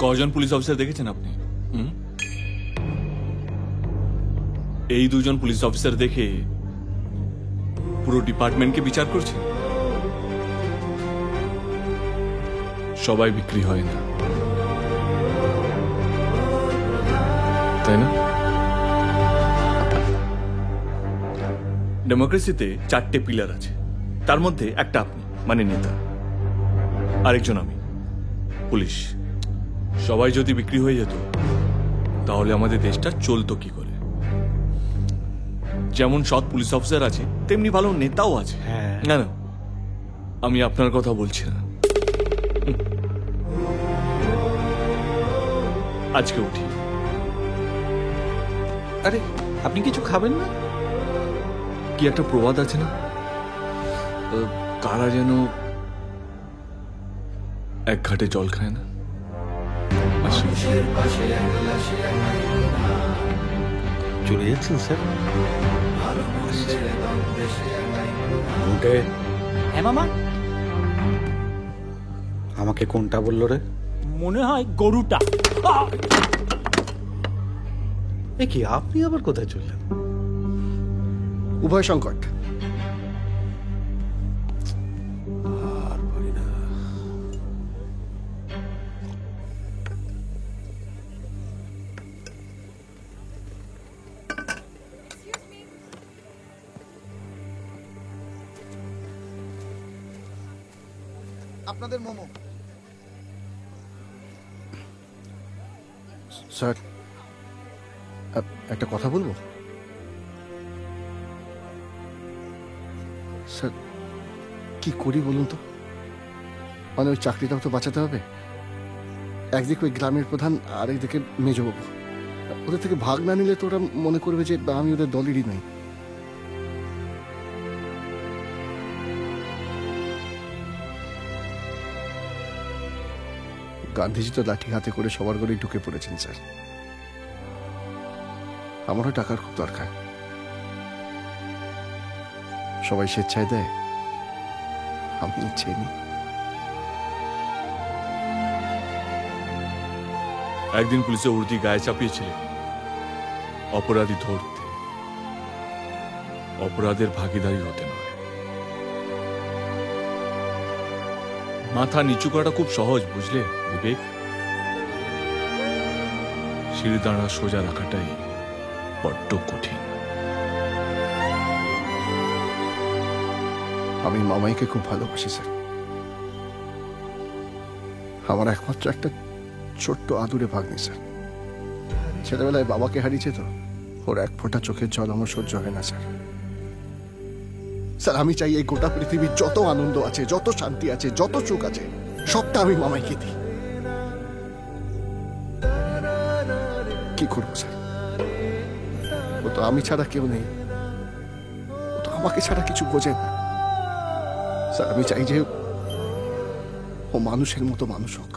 কজন police officer দেখেছেন আপনি? এই দুজন পুলিশ অফিসার দেখে পুরো ডিপার্টমেন্টকে বিচার করছেন? সবাই বিক্রি হয় না, তাই না? ডেমোক্রেসিতে 4টে পিলার আছে, তার মধ্যে একটা আপনি, মানে নেতা, আরেকজন আমি, পুলিশ। সবাই যদি বিক্রি হয়ে যেত তাহলে আমাদের দেশটা চলতো কি করে? যেমন সৎ পুলিশ অফিসার আছে তেমনি ভালো নেতাও আছে। না না, আমি আপনার কথা বলছি না। আজকে উঠি। আরে আপনি কিছু খাবেন না? কি একটা প্রবাদ আছে না, কারা যেন এক ঘাটে জল খায় না। চলে যাচ্ছেন স্যার? হ্যাঁ মামা, আমাকে কোনটা বললো রে? মনে হয় গরুটা। এ কি, আপনি আবার কোথায় চললেন? উভয় সংকট। আপনাদের মোমো। স্যার, একটা কথা বলবো? স্যার, কি করি বলুন তো? মানে ওই চাকরিটাও তো বাঁচাতে হবে। একদিকে ওই গ্রামের প্রধান, আরেকদিকে মেজবাবু। ওদের থেকে ভাগ না নিলে তো ওরা মনে করবে যে আমি ওদের দলেরই নই। গান্ধীজি তো লাঠি হাতে করে সবার ঘরেই ঢুকে পড়েছেন স্যার। আমারও টাকার খুব দরকার। সবাই স্বেচ্ছায় দেয়, আমি ইচ্ছে নি। একদিন পুলিশে উর্দি গায়ে চাপিয়েছিলেন অপরাধী ধরতে, অপরাধের ভাগিদারি হতে নয়। মাথা নিচু করাটা খুব সহজ, বুঝলে বিবেক? সিঁড়ি দাঁড়া সোজা রাখাটাই বড্ড কঠিন। আমি মামাইকে খুব ভালোবাসি স্যার। আমার একমাত্র একটা ছোট্ট আদুরে ভাগ্নি স্যার। ছেলেবেলায় বাবাকে হারিয়েছে তো, ওর এক ফোঁটা চোখের জল আমার সহ্য হয় না স্যার। স্যার, আমি চাই এই গোটা পৃথিবীর যত আনন্দ আছে, যত শান্তি আছে, যত সুখ আছে, সবটা আমি মামাইকে দিই। কি করবো স্যার? ও তো আমি ছাড়া কেউ নেই, ও তো আমাকে ছাড়া কিছু বোঝে না স্যার। আমি চাই যে ও মানুষের মতো মানুষ হোক।